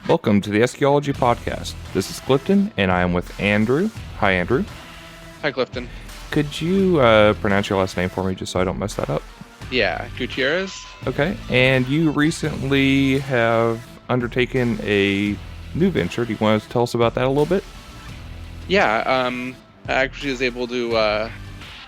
Welcome to the Eschaeology Podcast. This is Clifton, and I am with Andrew. Hi, Andrew. Hi, Clifton. Could you pronounce your last name for me just so I don't mess that up? Yeah, Gutierrez. Okay, and you recently have undertaken a new venture. Do you want to tell us about that a little bit? Yeah, I actually was able to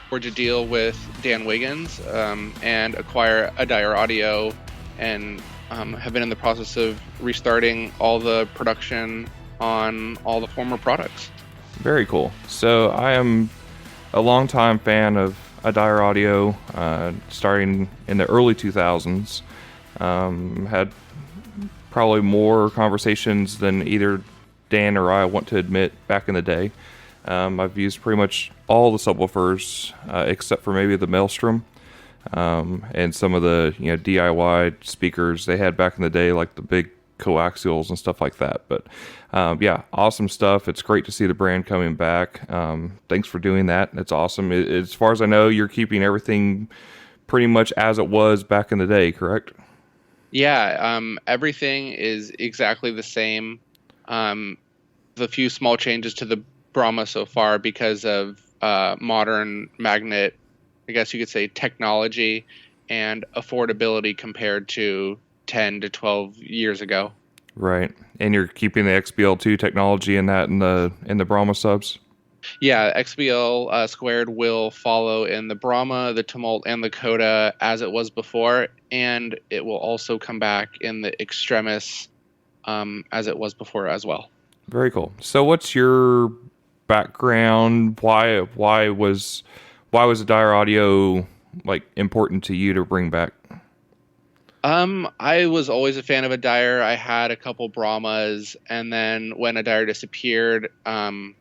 forge a deal with Dan Wiggins and acquire Adire Audio, and have been in the process of restarting all the production on all the former products. Very cool. So I am a longtime fan of Adire Audio, starting in the early 2000s. Had probably more conversations than either Dan or I want to admit back in the day. I've used pretty much all the subwoofers except for maybe the Maelstrom and some of the DIY speakers they had back in the day, like the big coaxials and stuff like that. But yeah, awesome stuff. It's great to see the brand coming back. Thanks for doing that. It's awesome. As far as I know, you're keeping everything pretty much as it was back in the day, correct? Yeah, everything is exactly the same. The few small changes to the Brahma so far because of modern magnet, I guess you could say, technology and affordability compared to 10 to 12 years ago. Right. And you're keeping the XBL2 technology in the Brahma subs? Yeah, XBL squared will follow in the Brahma, the Tumult, and the Coda as it was before, and it will also come back in the Extremis as it was before as well. Very cool. So what's your background? Why was Adire Audio like important to you to bring back? I was always a fan of Adire. I had a couple Brahmas, and then when Adire disappeared, and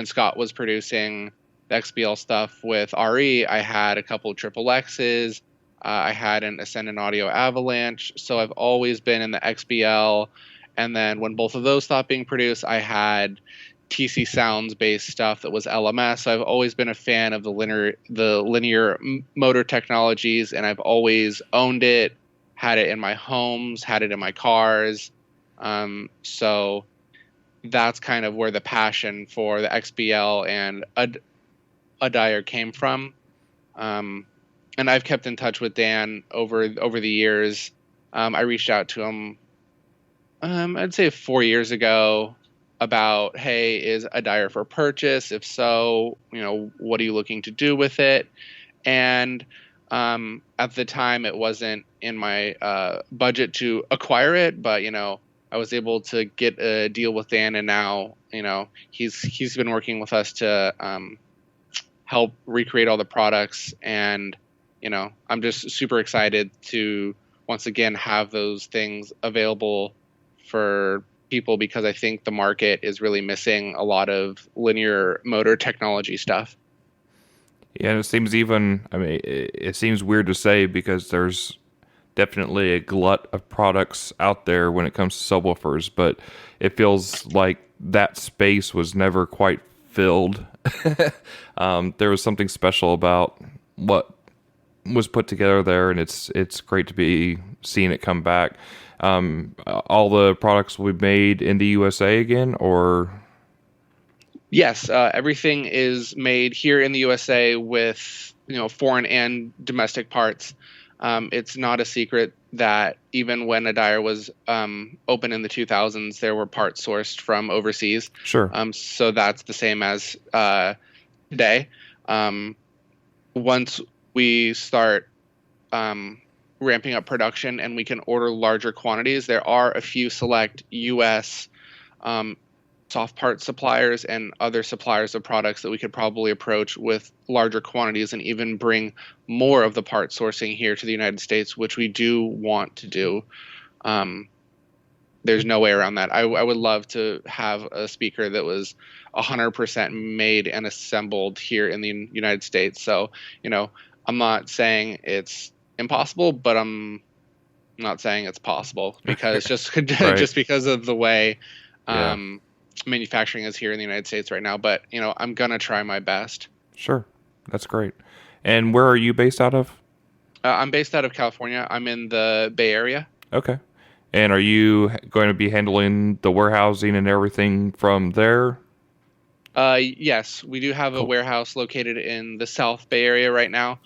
Scott was producing the XBL stuff with RE, I had a couple Triple X's. I had an Ascendant Audio Avalanche, so I've always been in the XBL. And then when both of those stopped being produced, I had TC Sounds based stuff that was LMS. So I've always been a fan of the linear motor technologies, and I've always owned it, had it in my homes, had it in my cars. So that's kind of where the passion for the XBL and Adire came from. And I've kept in touch with Dan over the years. I reached out to him, I'd say 4 years ago, about, hey, is Adire for purchase? If so, what are you looking to do with it? And at the time, it wasn't in my budget to acquire it, but I was able to get a deal with Dan, and now he's been working with us to help recreate all the products, and I'm just super excited to once again have those things available for people, because I think the market is really missing a lot of linear motor technology stuff. Yeah, and it seems it seems weird to say because there's definitely a glut of products out there when it comes to subwoofers, but it feels like that space was never quite filled. There was something special about what was put together there, and it's great to be seeing it come back. All the products will be made in the USA again, or? Yes, everything is made here in the USA with foreign and domestic parts. It's not a secret that even when Adire was open in the 2000s, there were parts sourced from overseas. Sure. So that's the same as today. Once we start ramping up production and we can order larger quantities, there are a few select U.S. Soft part suppliers and other suppliers of products that we could probably approach with larger quantities and even bring more of the part sourcing here to the United States, which we do want to do. There's no way around that. I would love to have a speaker that was 100% made and assembled here in the United States. So, I'm not saying it's impossible, but I'm not saying it's possible, because just because of the way manufacturing is here in the United States right now. But I'm gonna try my best. Sure, that's great. And where are you based out of? I'm based out of California. I'm in the Bay Area. Okay. And are you going to be handling the warehousing and everything from there? Yes, we do have a Cool. warehouse located in the South Bay area right now.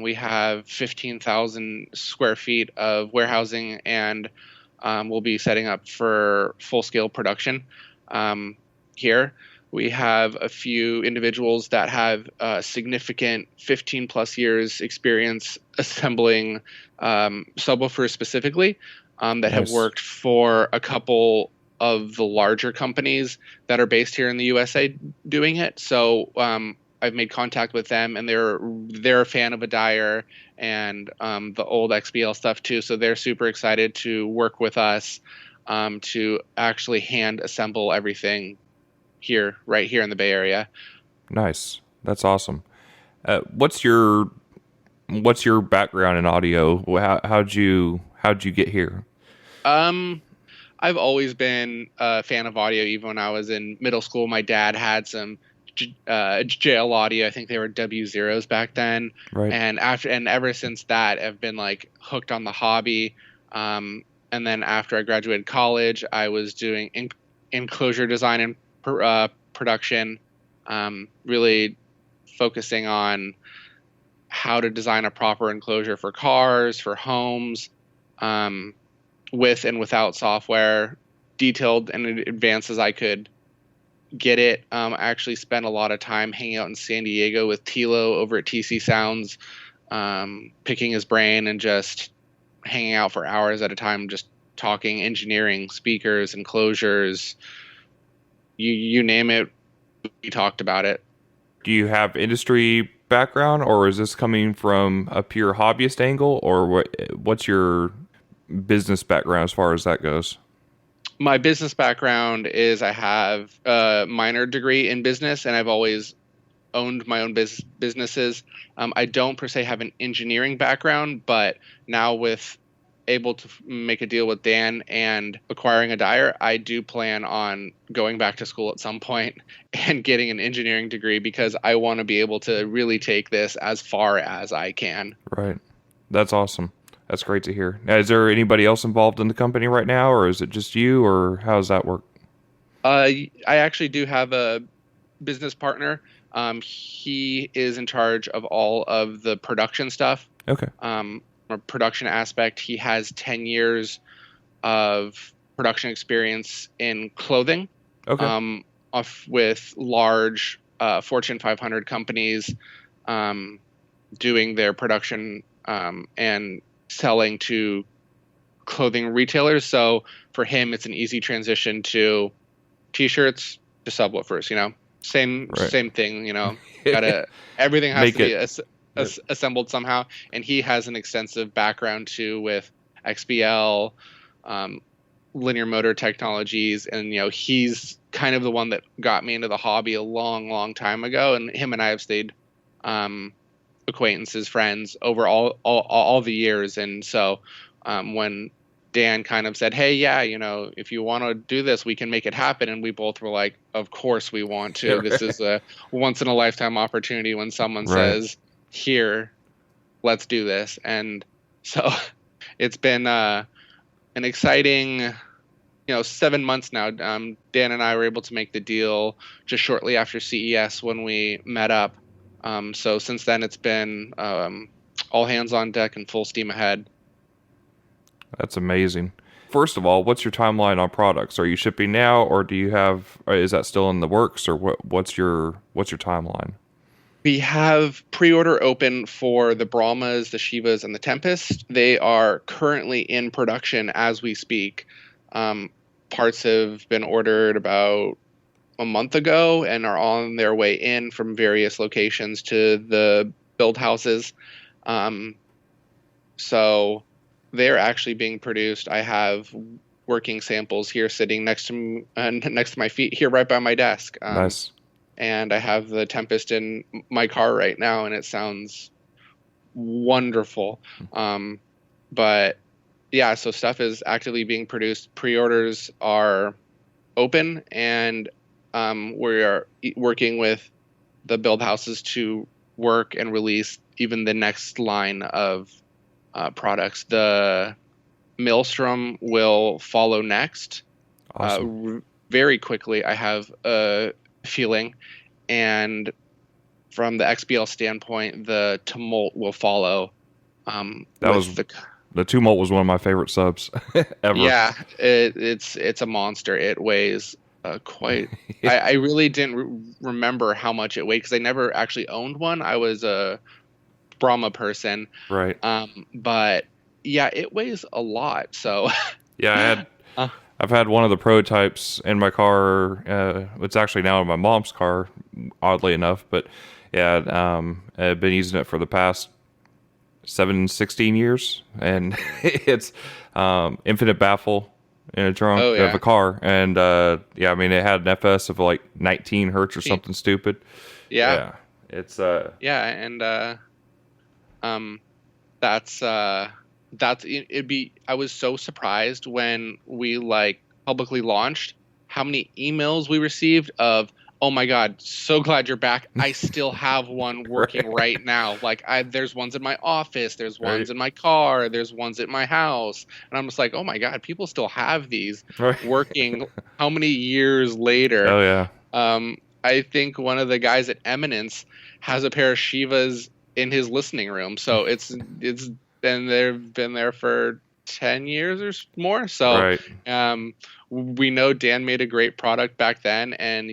We have 15,000 square feet of warehousing, and we'll be setting up for full-scale production here. We have a few individuals that have significant 15 plus years experience assembling subwoofers specifically, that have Nice. worked for a couple of the larger companies that are based here in the USA doing it. So I've made contact with them, and they're a fan of Adire and the old XBL stuff too. So they're super excited to work with us to actually hand assemble everything here, right here in the Bay Area. Nice. That's awesome. What's your background in audio? How'd you get here? Um, I've always been a fan of audio. Even when I was in middle school, my dad had some JL audio. I think they were W0s back then. Right. And ever since that, I've been like hooked on the hobby. And then after I graduated college, I was doing enclosure design and production, really focusing on how to design a proper enclosure for cars, for homes, um, with and without software, detailed and advanced as I could get it. I actually spent a lot of time hanging out in San Diego with Tilo over at TC Sounds, picking his brain and just hanging out for hours at a time, just talking engineering, speakers, enclosures, you name it, we talked about it. Do you have industry background, or is this coming from a pure hobbyist angle, or what's your business background as far as that goes? My business background is I have a minor degree in business, and I've always owned my own businesses. I don't per se have an engineering background, but now with able to make a deal with Dan and acquiring Adire, I do plan on going back to school at some point and getting an engineering degree because I want to be able to really take this as far as I can. Right. That's awesome. That's great to hear. Now, is there anybody else involved in the company right now, or is it just you, or how does that work? I actually do have a business partner. He is in charge of all of the production stuff. Okay. From a production aspect, he has 10 years of production experience in clothing, Okay. with large Fortune 500 companies, doing their production and selling to clothing retailers. So for him, it's an easy transition to t-shirts to subwoofers. Same Right. same thing. Gotta everything has Make to be it. assembled somehow. And he has an extensive background too with XBL, um, linear motor technologies, and he's kind of the one that got me into the hobby a long, long time ago. And him and I have stayed acquaintances, friends over all the years. And so when Dan kind of said, "Hey, yeah, if you want to do this, we can make it happen," and we both were like, "Of course we want to. This is a once in a lifetime opportunity when someone Right. says, 'Here, let's do this.'" And so it's been an exciting 7 months now. Dan and I were able to make the deal just shortly after CES when we met up. So since then, it's been all hands on deck and full steam ahead. That's amazing. First of all, what's your timeline on products? Are you shipping now, or do you have? Is that still in the works, or what's your timeline? We have pre-order open for the Brahmas, the Shivas, and the Tempest. They are currently in production as we speak. Parts have been ordered about a month ago and are on their way in from various locations to the build houses. Um, so they're actually being produced. I have working samples here sitting next to my feet here right by my desk. Nice. And I have the Tempest in my car right now, and it sounds wonderful. But yeah, so stuff is actively being produced. Pre-orders are open, and we are working with the build houses to work and release even the next line of products. The Maelstrom will follow next. Awesome. Very quickly, I have a feeling. And from the XBL standpoint, the Tumult will follow. That was With the the Tumult was one of my favorite subs ever. Yeah, it's a monster. It weighs quite. I really didn't remember how much it weighed because I never actually owned one. I was a Brahma person, Right. but yeah, it weighs a lot. So, Yeah, uh, I've had one of the prototypes in my car. It's actually now in my mom's car, oddly enough. But yeah, I've been using it for the past 16 years, and it's infinite baffle in a trunk oh of a yeah, car. And yeah, I mean, it had an FS of like 19 hertz or something stupid. yeah, Yeah, it's yeah, and um, that's it'd be. I was so surprised when we like publicly launched how many emails we received of, oh my god, so glad you're back. I still have one working right, right now. Like there's ones in my office, there's right, ones in my car, there's ones at my house, and I'm just like, oh my god, people still have these right. working. How many years later? Oh yeah, I think one of the guys at Eminence has a pair of Shivas in his listening room. So it's been there for 10 years or more. So right. we know Dan made a great product back then, and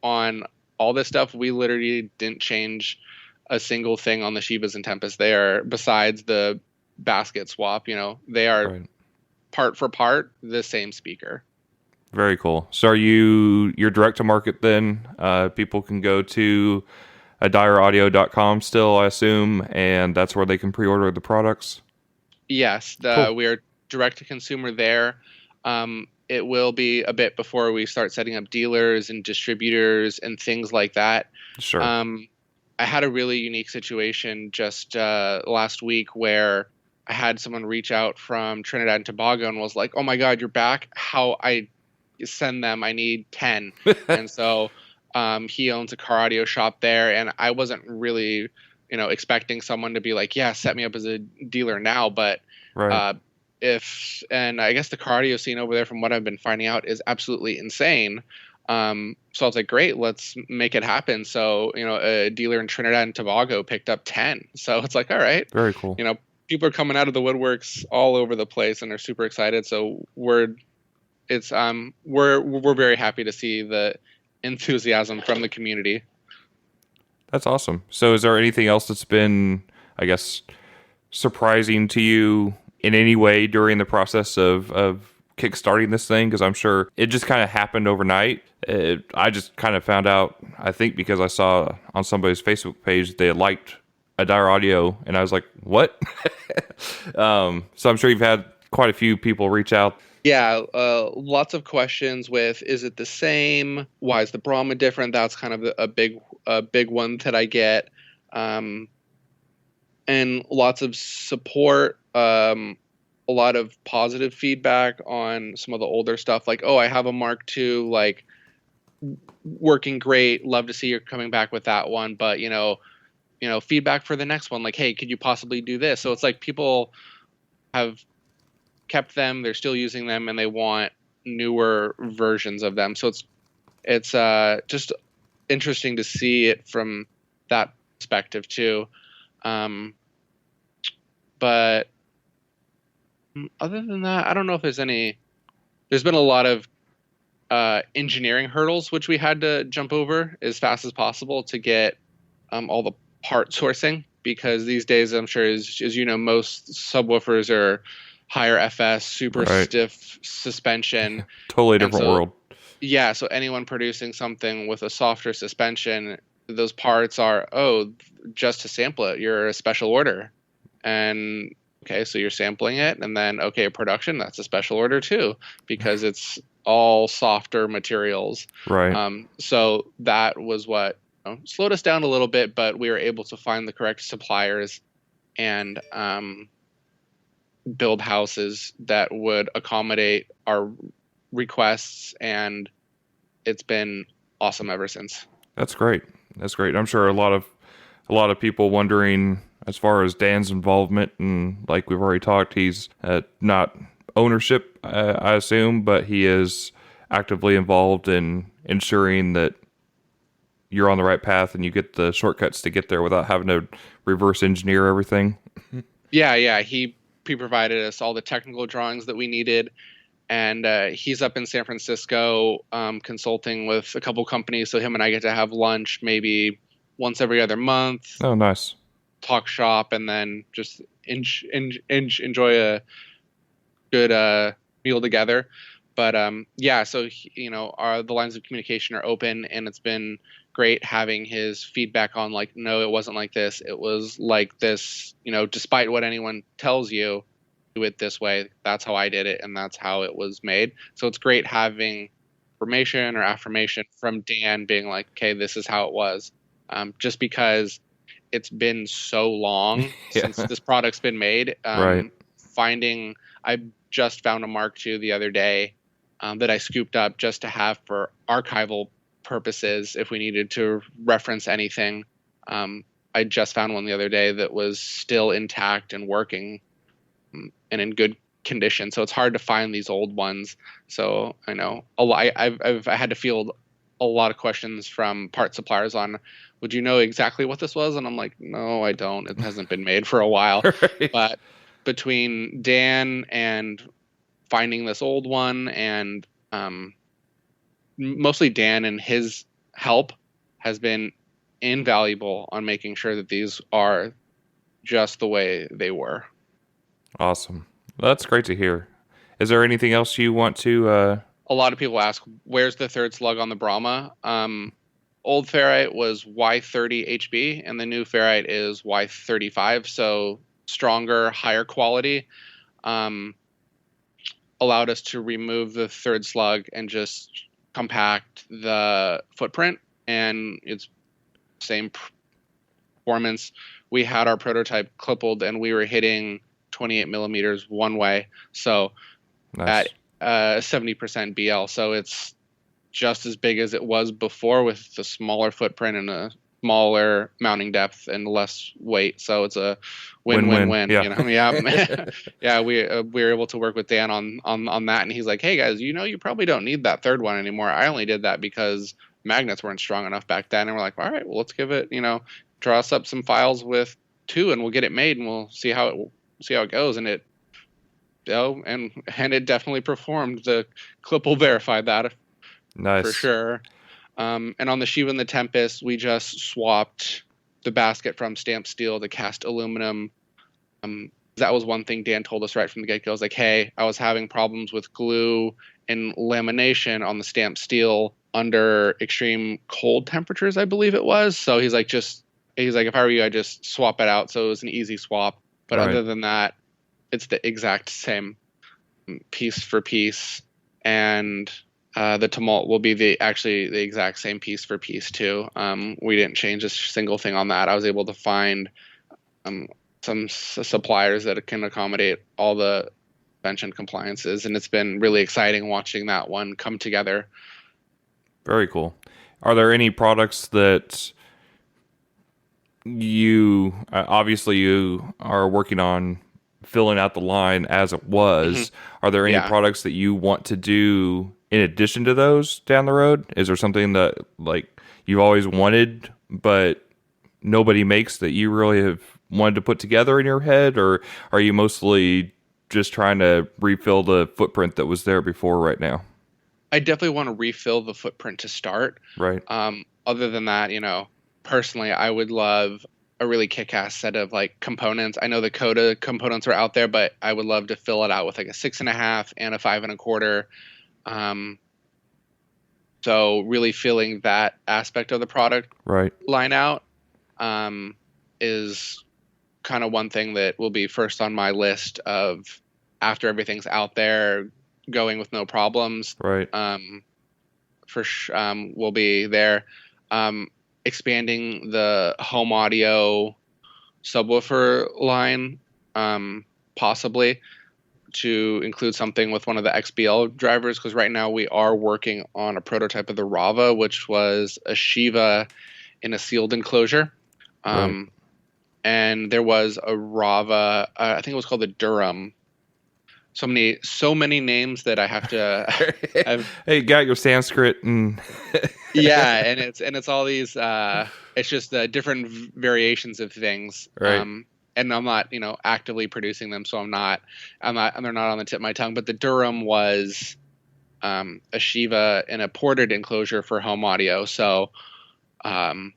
on all this stuff we literally didn't change a single thing on the Shivas and Tempest. They are, besides the basket swap, they are Right. part for part the same speaker. Very cool. So you're direct to market then? People can go to adireaudio.com still, I assume, and that's where they can pre-order the products. Yes, Cool. we are direct to consumer there. It will be a bit before we start setting up dealers and distributors and things like that. Sure. Um, I had a really unique situation just last week where I had someone reach out from Trinidad and Tobago and was like, "Oh my God, you're back! How I send them? I need 10." And so he owns a car audio shop there, and I wasn't really, expecting someone to be like, "Yeah, set me up as a dealer now." But Right. uh, and I guess the car audio scene over there, from what I've been finding out, is absolutely insane. So I was like, great, let's make it happen. So, a dealer in Trinidad and Tobago picked up 10. So it's like, all right, Very cool. people are coming out of the woodworks all over the place and are super excited. So we're very happy to see the enthusiasm from the community. That's awesome. So is there anything else that's been, I guess, surprising to you in any way during the process of kickstarting this thing? Because I'm sure it just kind of happened overnight. I just kind of found out, I think, because I saw on somebody's Facebook page they had liked Adire Audio, and I was like, what? So I'm sure you've had quite a few people reach out. Yeah, lots of questions with, is it the same? Why is the Brahma different? That's kind of a big one that I get. Um, and lots of support, a lot of positive feedback on some of the older stuff, like, oh, I have a Mark II, like, working great, love to see you're coming back with that one, but feedback for the next one, like, hey, could you possibly do this? So it's like people have kept them, they're still using them, and they want newer versions of them. So it's just interesting to see it from that perspective too. But other than that, I don't know if there's been a lot of engineering hurdles which we had to jump over as fast as possible to get all the part sourcing, because these days, I'm sure, as you know, most subwoofers are higher FS, super Right. stiff suspension. Totally And different so, world. yeah, so anyone producing something with a softer suspension, those parts are, oh, just to sample it, you're a special order. And okay, so you're sampling it, and then okay, production, that's a special order too, because it's all softer materials. Right. So that was what slowed us down a little bit, but we were able to find the correct suppliers and build houses that would accommodate our requests, and it's been awesome ever since. That's great. That's great. I'm sure a a lot of people wondering as far as Dan's involvement, and like we've already talked, he's not ownership, I assume, but he is actively involved in ensuring that you're on the right path and you get the shortcuts to get there without having to reverse engineer everything. Yeah. He provided us all the technical drawings that we needed, and he's up in San Francisco consulting with a couple companies. So him and I get to have lunch maybe once every other month, Oh, nice. talk shop, and then just enjoy a good meal together. But yeah, so the lines of communication are open, and it's been great having his feedback on like, no, it wasn't like this. It was like this. Despite what anyone tells you, do it this way. That's how I did it, and that's how it was made. So it's great having information or affirmation from Dan being like, okay, this is how it was. Just because it's been so long since this product's been made. Right. I just found a Mark II the other day that I scooped up just to have for archival purposes if we needed to reference anything. I just found one the other day that was still intact and working and in good condition. So it's hard to find these old ones. So I know a lot. I've had to field a lot of questions from part suppliers on, would you know exactly what this was? And I'm like, no, I don't. It hasn't been made for a while. Right. But between Dan and finding this old one, and mostly Dan and his help has been invaluable on making sure that these are just the way they were. Awesome. Well, that's great to hear. Is there anything else you want to? A lot of people ask, where's the third slug on the Brahma? Old ferrite was Y30 HB, and the new ferrite is Y35. So stronger, higher quality. Allowed us to remove the third slug and just compact the footprint, and it's same performance. We had our prototype clippled, and we were hitting 28 millimeters one way, so nice. at 70% BL. So it's just as big as it was before with the smaller footprint and a smaller mounting depth and less weight. So it's a win-win-win. Yeah. Yeah. We were able to work with Dan on that, and he's like, hey guys, you probably don't need that third one anymore. I only did that because magnets weren't strong enough back then. And we're like, all right, well, let's give it, draw us up some files with 2 and we'll get it made, and we'll see how it goes. And it it definitely performed. The clip will verify that. Nice. For sure. And on the Shiva and the Tempest, we just swapped the basket from stamped steel to cast aluminum. That was one thing Dan told us right from the get-go. I was like, hey, I was having problems with glue and lamination on the stamped steel under extreme cold temperatures, I believe it was. So he's like, if I were you, I'd just swap it out. So it was an easy swap. But Right. other than that, it's the exact same piece for piece. And the Tumult will be the exact same piece for piece too. We didn't change a single thing on that. I was able to find some suppliers that can accommodate all the convention compliances, and it's been really exciting watching that one come together. Very cool. Are there any products that you obviously you are working on filling out the line as it was? Mm-hmm. Are there any products that you want to do in addition to those down the road? Is there something that like you've always wanted but nobody makes that you really have wanted to put together in your head, or are you mostly just trying to refill the footprint that was there before right now? I definitely want to refill the footprint to start. Right. Other than that, personally, I would love a really kick-ass set of like components. I know the Coda components are out there, but I would love to fill it out with like a 6.5 and a 5 1/4. So really filling that aspect of the product line out is kind of one thing that will be first on my list of, after everything's out there, going with no problems. Right. Will be there. Expanding the home audio subwoofer line, possibly to include something with one of the XBL drivers, because right now we are working on a prototype of the Rava, which was a Shiva in a sealed enclosure. Um, and there was a Rava. I think it was called the Durham. So many names that I have to. Hey, you got your Sanskrit and Yeah, and it's all these. It's just the different variations of things. right. And I'm not, actively producing them, so they're not on the tip of my tongue. But the Durham was a Shiva in a ported enclosure for home audio. So, um,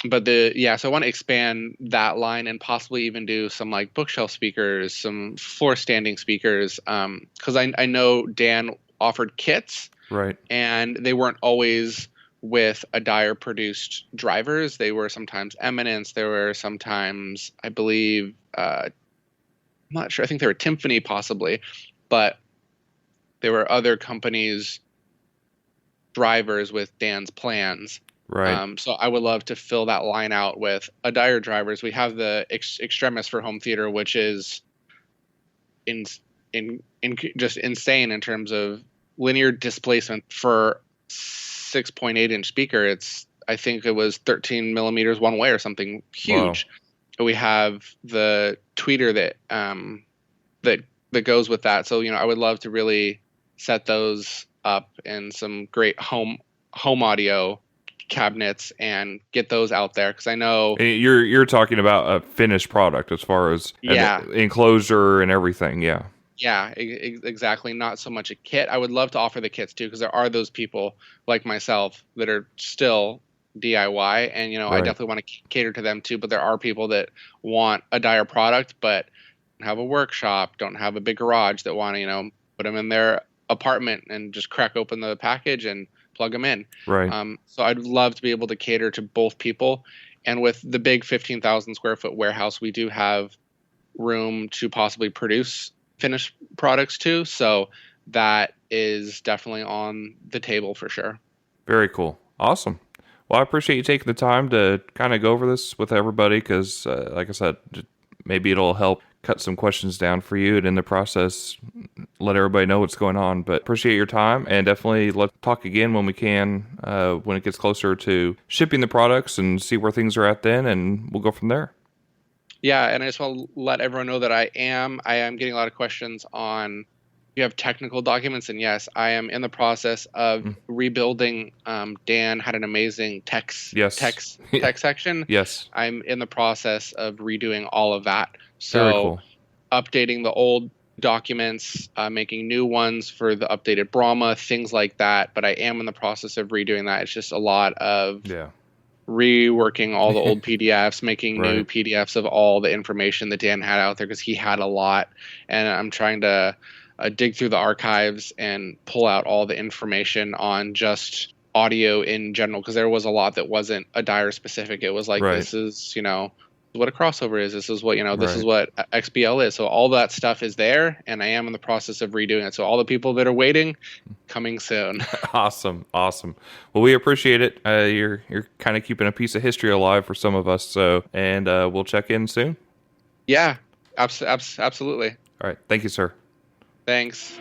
so I want to expand that line and possibly even do some like bookshelf speakers, some floor standing speakers. Because I know Dan offered kits, Right. and they weren't always with Adire produced drivers. They were sometimes Eminence. There were sometimes, I believe, I'm not sure. I think they were Timpani possibly, but there were other companies' drivers with Dan's plans. Right. So I would love to fill that line out with Adire drivers. We have the Extremis for home theater, which is in just insane in terms of linear displacement for 6.8 inch speaker. I think it was 13 millimeters one way or something huge. Wow. We have the tweeter that goes with that. So I would love to really set those up in some great home audio cabinets and get those out there, because I know you're talking about a finished product as far as an enclosure and everything. Exactly. Not so much a kit. I would love to offer the kits too, because there are those people like myself that are still DIY, and Right. I definitely want to cater to them too. But there are people that want a Adire product but don't have a workshop, don't have a big garage, that want to put them in their apartment and just crack open the package and plug them in. Right. So I'd love to be able to cater to both people. And with the big 15,000 square foot warehouse, we do have room to possibly produce finished products too. So that is definitely on the table for sure. Very cool. Awesome. Well, I appreciate you taking the time to kind of go over this with everybody, because like I said, maybe it'll help cut some questions down for you, and in the process let everybody know what's going on. But appreciate your time, and definitely let's talk again when we can, when it gets closer to shipping the products, and see where things are at then, and we'll go from there. Yeah, and I just want to let everyone know that I am getting a lot of questions on, you have technical documents, and yes, I am in the process of rebuilding. Dan had an amazing tech section. Yes. I'm in the process of redoing all of that. So very cool. Updating the old documents, making new ones for the updated Brahma, things like that. But I am in the process of redoing that. It's just a lot of reworking all the old PDFs, making Right. new PDFs of all the information that Dan had out there, because he had a lot. And I'm trying to dig through the archives and pull out all the information on just audio in general, because there was a lot that wasn't Adire specific. It was like, Right. This is, what a crossover is. This is what, this Right. is what XBL is. So all that stuff is there, and I am in the process of redoing it. So all the people that are waiting, coming soon. Awesome. Well, we appreciate it. You're kind of keeping a piece of history alive for some of us. So, and we'll check in soon. Yeah, absolutely. All right. Thank you, sir. Thanks.